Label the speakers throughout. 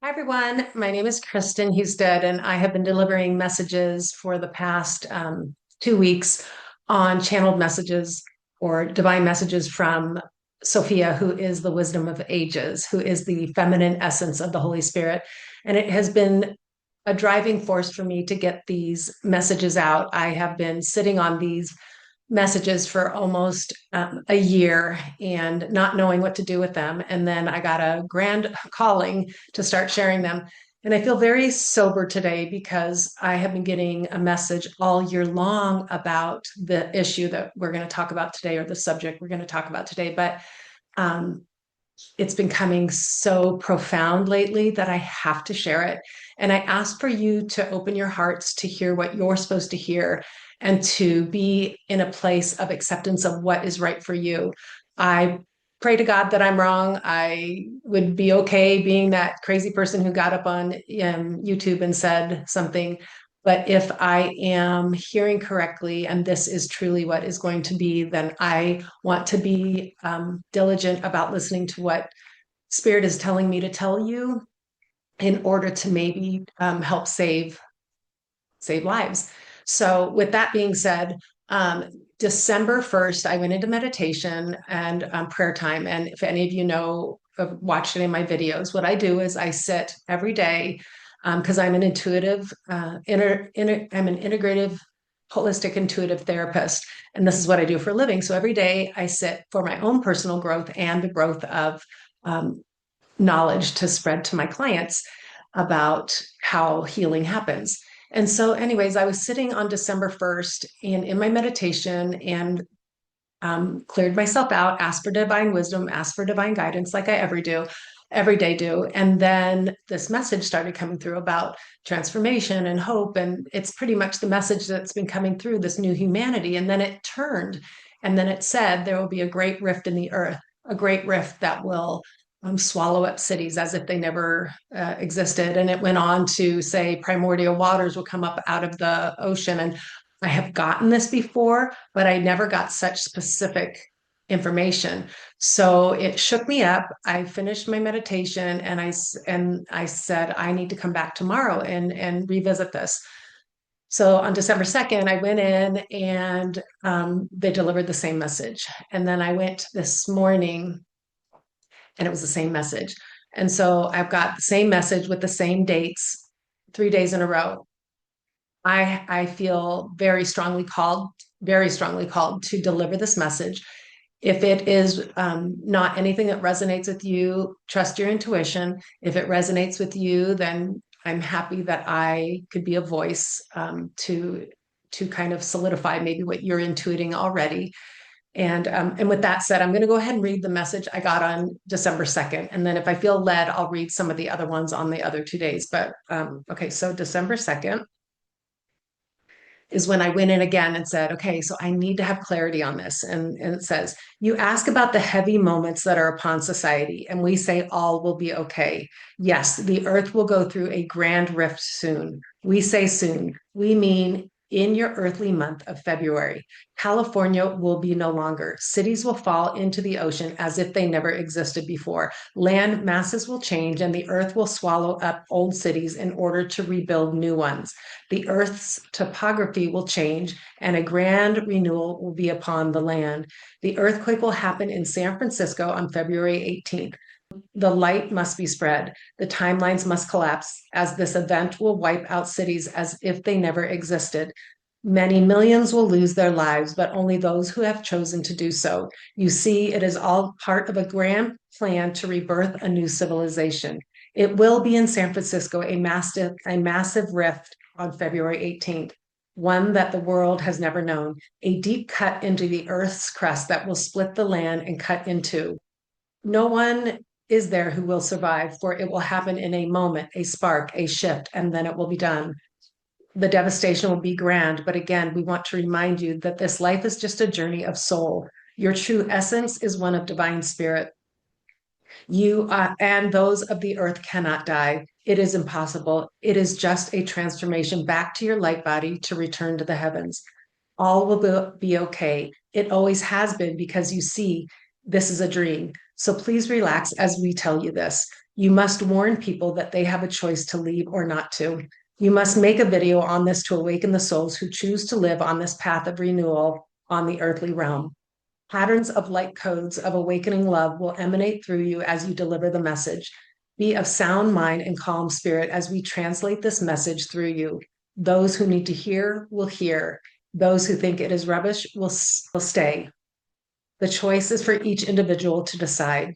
Speaker 1: Hi, everyone. My name is Kristen Husted, and I have been delivering messages for the past 2 weeks on channeled messages or divine messages from Sophia, who is the wisdom of ages, who is the feminine essence of the Holy Spirit. And it has been a driving force for me to get these messages out. I have been sitting on these messages for almost a year and not knowing what to do with them. And then I got a grand calling to start sharing them. And I feel very sober today because I have been getting a message all year long about the issue that we're going to talk about today, or the subject we're going to talk about today. But um, it's been coming so profound lately that I have to share it. And I ask for you to open your hearts to hear what you're supposed to hear and to be in a place of acceptance of what is right for you. I pray to God that I'm wrong. I would be okay being that crazy person who got up on YouTube and said something. But if I am hearing correctly, and this is truly what is going to be, then I want to be diligent about listening to what Spirit is telling me to tell you in order to maybe help save lives. So, with that being said, um, December 1st, I went into meditation and prayer time. And if any of you know, watched any of my videos, what I do is I sit every day because I'm an intuitive, I'm an integrative, holistic, intuitive therapist. And this is what I do for a living. So every day I sit for my own personal growth and the growth of um, knowledge to spread to my clients about how healing happens. And so, anyways, I was sitting on December 1st and in my meditation and cleared myself out, asked for divine wisdom, asked for divine guidance, like I every day do. And then this message started coming through about transformation and hope. And it's pretty much the message that's been coming through, this new humanity. And then it turned, and then it said, there will be a great rift in the earth, a great rift that will swallow up cities as if they never existed. And it went on to say primordial waters will come up out of the ocean. And I have gotten this before, but I never got such specific information. So it shook me up. I finished my meditation and I said I need to come back tomorrow and revisit this. So on December 2nd, I went in and they delivered the same message. And then I went this morning and it was the same message. And so I've got the same message with the same dates 3 days in a row. I feel very strongly called to deliver this message. If it is not anything that resonates with you, trust your intuition. If it resonates with you, then I'm happy that I could be a voice to kind of solidify maybe what you're intuiting already. And with that said, I'm going to go ahead and read the message I got on December 2nd. And then if I feel led, I'll read some of the other ones on the other 2 days. But okay, so December 2nd is when I went in again and said, okay, so I need to have clarity on this. And it says, you ask about the heavy moments that are upon society, and we say all will be okay. Yes, the earth will go through a grand rift soon. We say soon. We mean in your earthly month of February. California will be no longer. Cities will fall into the ocean as if they never existed before. Land masses will change, and the earth will swallow up old cities in order to rebuild new ones. The earth's topography will change, and a grand renewal will be upon the land. The earthquake will happen in San Francisco on February 18th. The light must be spread. The timelines must collapse, as this event will wipe out cities as if they never existed. Many millions will lose their lives, but only those who have chosen to do so. You see, it is all part of a grand plan to rebirth a new civilization. It will be in San Francisco, a massive rift on February 18th, one that the world has never known, a deep cut into the earth's crust that will split the land and cut in two. No one is there who will survive, for it will happen in a moment, a spark, a shift, and then it will be done. The devastation will be grand, but again, we want to remind you that this life is just a journey of soul. Your true essence is one of divine spirit. You and those of the earth cannot die. It is impossible. It is just a transformation back to your light body to return to the heavens. All will be okay. It always has been because you see, this is a dream. So please relax as we tell you this. You must warn people that they have a choice to leave or not to. You must make a video on this to awaken the souls who choose to live on this path of renewal on the earthly realm. Patterns of light codes of awakening love will emanate through you as you deliver the message. Be of sound mind and calm spirit as we translate this message through you. Those who need to hear will hear. Those who think it is rubbish will stay. The choice is for each individual to decide.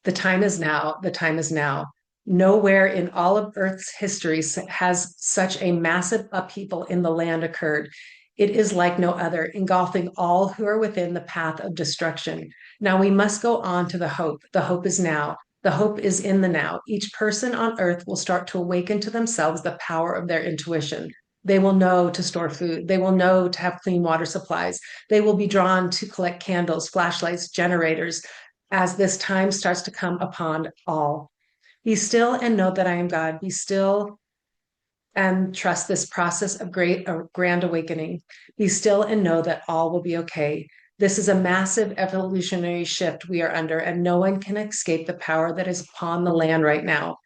Speaker 1: The time is now. The time is now. Nowhere in all of Earth's history has such a massive upheaval in the land occurred. It is like no other, engulfing all who are within the path of destruction. Now we must go on to the hope. The hope is now. The hope is in the now. Each person on earth will start to awaken to themselves the power of their intuition. They will know to store food. They will know to have clean water supplies. They will be drawn to collect candles, flashlights, generators, as this time starts to come upon all. Be still and know that I am God. Be still and trust this process of grand awakening. Be still and know that all will be okay. This is a massive evolutionary shift we are under, and no one can escape the power that is upon the land right now.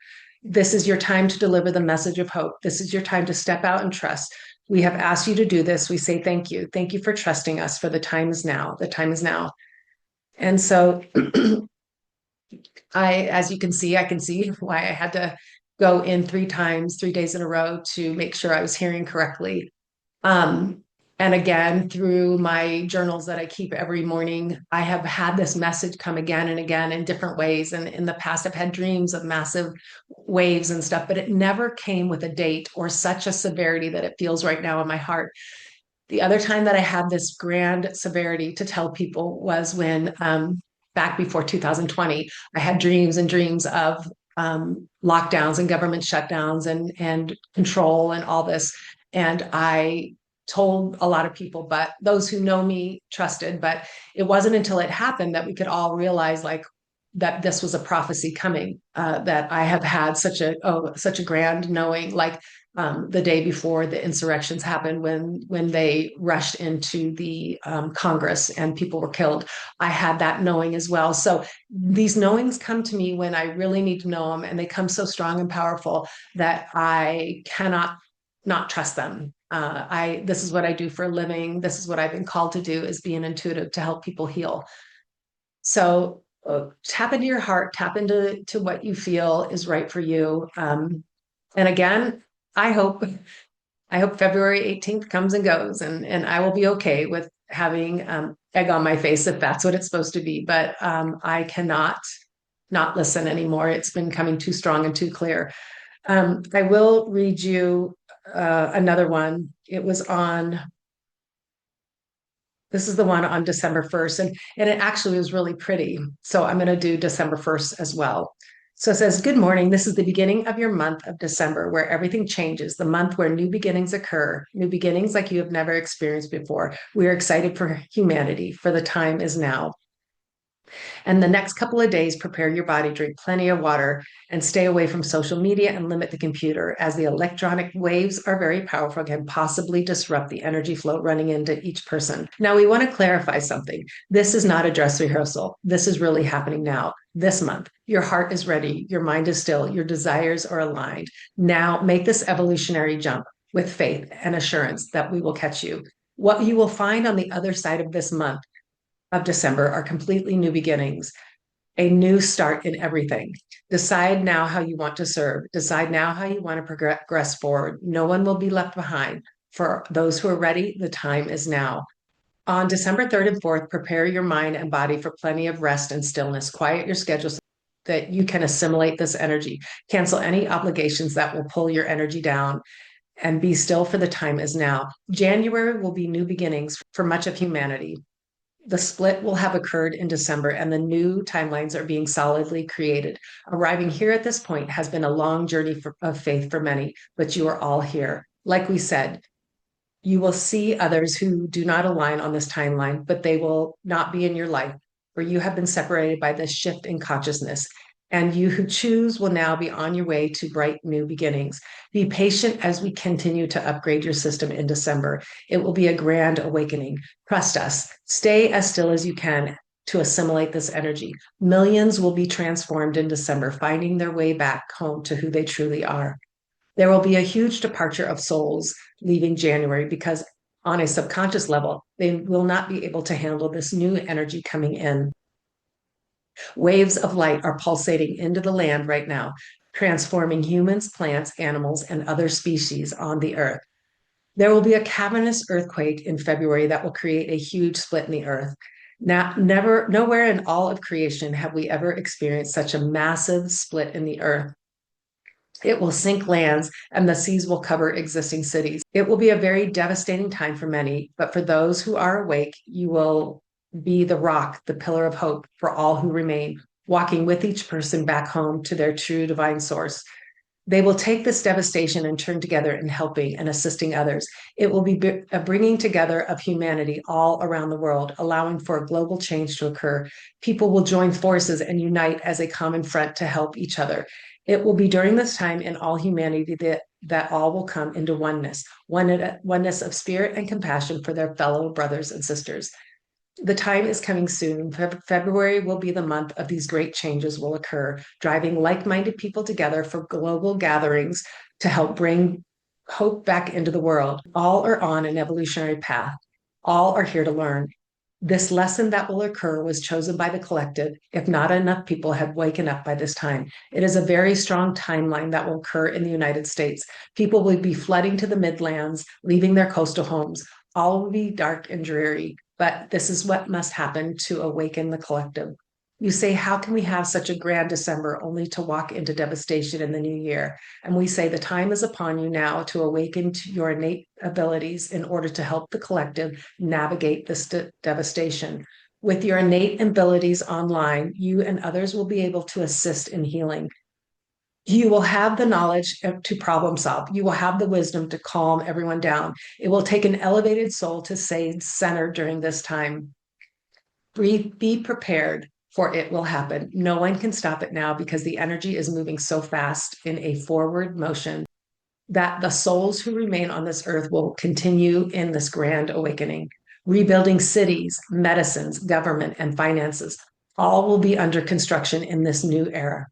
Speaker 1: This is your time to deliver the message of hope. This is your time to step out and trust. We have asked you to do this. We say thank you. Thank you for trusting us, for the time is now. The time is now. And so as you can see, I can see why I had to go in 3 times, 3 days in a row to make sure I was hearing correctly. And again, through my journals that I keep every morning, I have had this message come again and again in different ways. And in the past, I've had dreams of massive waves and stuff, but it never came with a date or such a severity that it feels right now in my heart. The other time that I had this grand severity to tell people was when back before 2020, I had dreams and dreams of lockdowns and government shutdowns and control and all this. And I told a lot of people, but those who know me trusted. But it wasn't until it happened that we could all realize like that this was a prophecy coming. That I have had such a grand knowing, like the day before the insurrections happened, when they rushed into the Congress and people were killed. I had that knowing as well. So these knowings come to me when I really need to know them, and they come so strong and powerful that I cannot not trust them. This is what I do for a living. This is what I've been called to do, is be an intuitive to help people heal. So tap into your heart, tap into what you feel is right for you. And again, I hope February 18th comes and goes, and I will be okay with having egg on my face if that's what it's supposed to be. But I cannot not listen anymore. It's been coming too strong and too clear. I will read you another one. This is the one on December 1st, and it actually was really pretty. So I'm going to do December 1st as well. So it says, good morning. This is the beginning of your month of December, where everything changes, the month where new beginnings occur, new beginnings like you have never experienced before. We are excited for humanity, for the time is now. And the next couple of days, prepare your body, drink plenty of water, and stay away from social media and limit the computer, as the electronic waves are very powerful, can possibly disrupt the energy flow running into each person. Now, we want to clarify something. This is not a dress rehearsal. This is really happening now, this month. Your heart is ready. Your mind is still. Your desires are aligned. Now, make this evolutionary jump with faith and assurance that we will catch you. What you will find on the other side of this month of December are completely new beginnings, a new start in everything. Decide now how you want to serve. Decide now how you want to progress forward. No one will be left behind. For those who are ready, the time is now. On December 3rd and 4th, prepare your mind and body for plenty of rest and stillness. Quiet your schedule so that you can assimilate this energy. Cancel any obligations that will pull your energy down, and be still, for the time is now. January will be new beginnings for much of humanity. The split will have occurred in December, and the new timelines are being solidly created. Arriving here at this point has been a long journey of faith for many, but you are all here. Like we said, you will see others who do not align on this timeline, but they will not be in your life, for you have been separated by this shift in consciousness. And you who choose will now be on your way to bright new beginnings. Be patient as we continue to upgrade your system in December. It will be a grand awakening. Trust us. Stay as still as you can to assimilate this energy. Millions will be transformed in December, finding their way back home to who they truly are. There will be a huge departure of souls leaving January because, on a subconscious level, they will not be able to handle this new energy coming in. Waves of light are pulsating into the land right now, transforming humans, plants, animals, and other species on the earth. There will be a cavernous earthquake in February that will create a huge split in the earth. Now, nowhere in all of creation have we ever experienced such a massive split in the earth. It will sink lands and the seas will cover existing cities. It will be a very devastating time for many, but for those who are awake, you will be the rock, the pillar of hope for all who remain, walking with each person back home to their true divine source. They will take this devastation and turn together in helping and assisting others. It will be a bringing together of humanity all around the world, allowing for a global change to occur. People will join forces and unite as a common front to help each other. It will be during this time in all humanity that all will come into oneness of spirit and compassion for their fellow brothers and sisters. The time is coming soon. February will be the month of these great changes will occur, driving like-minded people together for global gatherings to help bring hope back into the world. All are on an evolutionary path. All are here to learn. This lesson that will occur was chosen by the collective, if not enough people had waken up by this time. It is a very strong timeline that will occur in the United States. People will be flooding to the Midlands, leaving their coastal homes. All will be dark and dreary, but this is what must happen to awaken the collective. You say, how can we have such a grand December only to walk into devastation in the new year? And we say, the time is upon you now to awaken to your innate abilities in order to help the collective navigate this devastation. With your innate abilities online, you and others will be able to assist in healing. You will have the knowledge to problem solve. You will have the wisdom to calm everyone down. It will take an elevated soul to stay centered during this time. Breathe, be prepared, for it will happen. No one can stop it now because the energy is moving so fast in a forward motion that the souls who remain on this earth will continue in this grand awakening. Rebuilding cities, medicines, government, and finances, all will be under construction in this new era.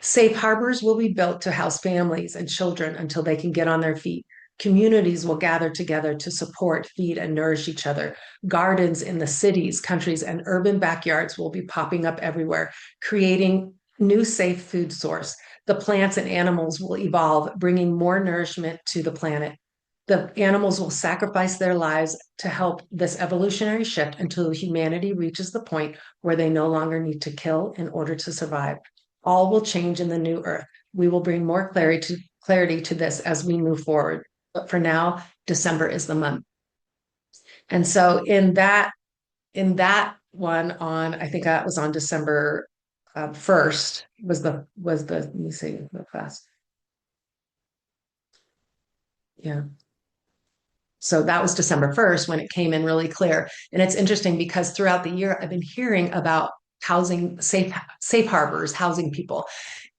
Speaker 1: Safe harbors will be built to house families and children until they can get on their feet. Communities will gather together to support, feed, and nourish each other. Gardens in the cities, countries, and urban backyards will be popping up everywhere, creating new safe food source. The plants and animals will evolve, bringing more nourishment to the planet. The animals will sacrifice their lives to help this evolutionary shift until humanity reaches the point where they no longer need to kill in order to survive. All will change in the new earth. We will bring more clarity to this as we move forward. But for now, December is the month. And so in that one on, I think that was on December 1st let me see real fast. Yeah. So that was December 1st when it came in really clear. And it's interesting because throughout the year, I've been hearing about housing, safe harbors, housing people.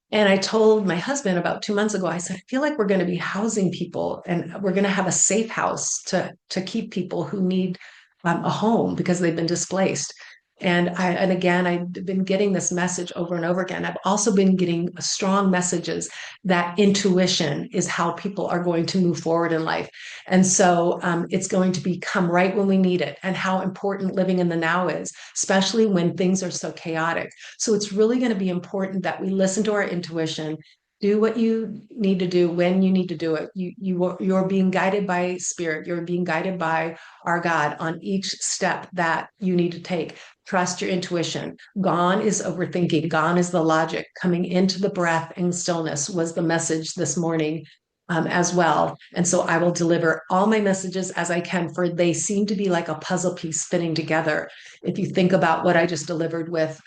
Speaker 1: And I told my husband about 2 months ago, I said, I feel like we're going to be housing people and we're going to have a safe house to keep people who need a home because they've been displaced. And again, I've been getting this message over and over again. I've also been getting strong messages that intuition is how people are going to move forward in life. And so it's going to become right when we need it, and how important living in the now is, especially when things are so chaotic. So it's really going to be important that we listen to our intuition, do what you need to do when you need to do it. You're being guided by spirit. You're being guided by our God on each step that you need to take. Trust your intuition. Gone is overthinking. Gone is the logic. Coming into the breath and stillness was the message this morning as well. And so I will deliver all my messages as I can, for they seem to be like a puzzle piece fitting together. If you think about what I just delivered with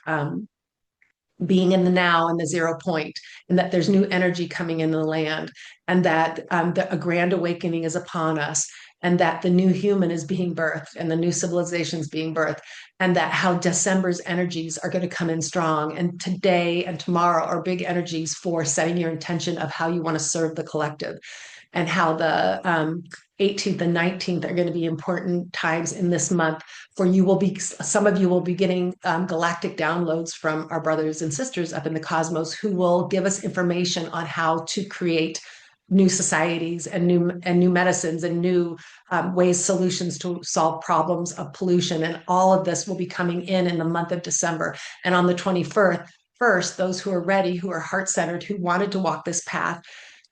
Speaker 1: being in the now and the 0 point, and that there's new energy coming in the land, and that a grand awakening is upon us, and that the new human is being birthed and the new civilization is being birthed, and that how December's energies are going to come in strong. And today and tomorrow are big energies for setting your intention of how you want to serve the collective. and how the 18th and 19th are going to be important times in this month for you will be some of you will be getting galactic downloads from our brothers and sisters up in the cosmos who will give us information on how to create new societies and new medicines and new ways, solutions to solve problems of pollution. And all of this will be coming in the month of December. And on the 21st, those who are ready, who are heart-centered, who wanted to walk this path,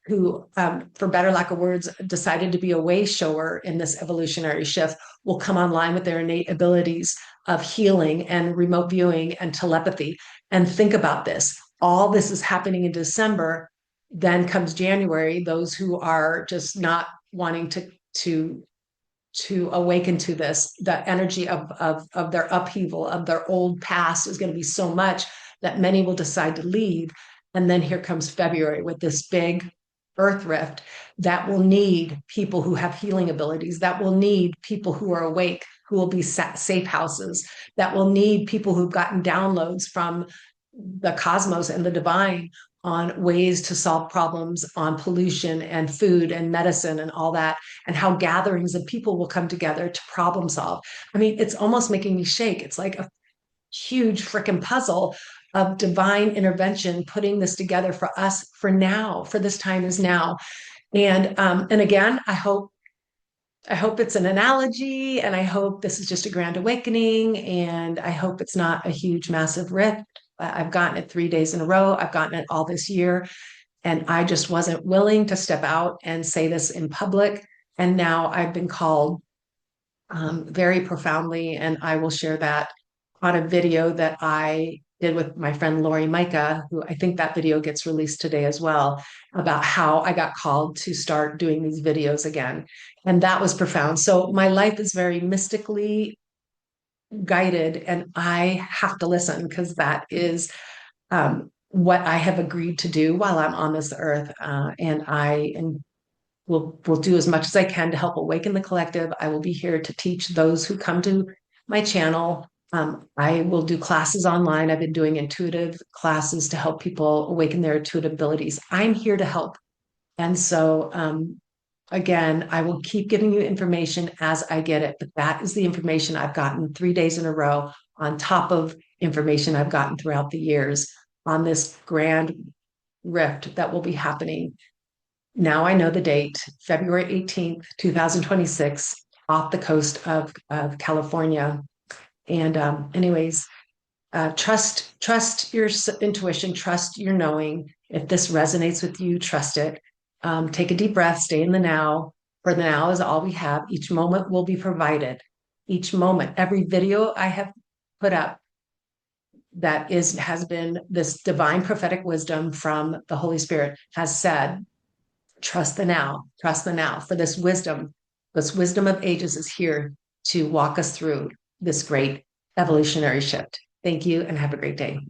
Speaker 1: who, for better lack of words, decided to be a way shower in this evolutionary shift, will come online with their innate abilities of healing and remote viewing and telepathy. And think about this. All this is happening in December. Then comes January, those who are just not wanting to awaken to this, the energy of their upheaval, of their old past is going to be so much that many will decide to leave. And then here comes February with this big earth rift that will need people who have healing abilities, that will need people who are awake, who will be safe houses, that will need people who've gotten downloads from the cosmos and the divine on ways to solve problems on pollution and food and medicine and all that, and how gatherings of people will come together to problem solve. I mean, it's almost making me shake. It's like a huge freaking puzzle of divine intervention, putting this together for us for now, for this time is now. And again, I hope it's an analogy, and I hope this is just a grand awakening, and I hope it's not a huge, massive rift. I've gotten it 3 days in a row. I've gotten it all this year, and I just wasn't willing to step out and say this in public. And now I've been called very profoundly, and I will share that on a video that I did with my friend Lori Micah, who I think that video gets released today as well, about how I got called to start doing these videos again. And that was profound. So my life is very mystically guided, and I have to listen because that is what I have agreed to do while I'm on this earth. And I will do as much as I can to help awaken the collective. I will be here to teach those who come to my channel. I will do classes online. I've been doing intuitive classes to help people awaken their intuitive abilities. I'm here to help. And so, again, I will keep giving you information as I get it, but that is the information I've gotten 3 days in a row on top of information I've gotten throughout the years on this grand rift that will be happening. Now I know the date, February 18th, 2026, off the coast of California. And anyways, trust your intuition, trust your knowing. If this resonates with you, trust it. Take a deep breath, stay in the now. For the now is all we have. Each moment will be provided. Each moment, every video I have put up that has been this divine prophetic wisdom from the Holy Spirit has said, trust the now, trust the now. For this wisdom of ages is here to walk us through this great evolutionary shift. Thank you and have a great day.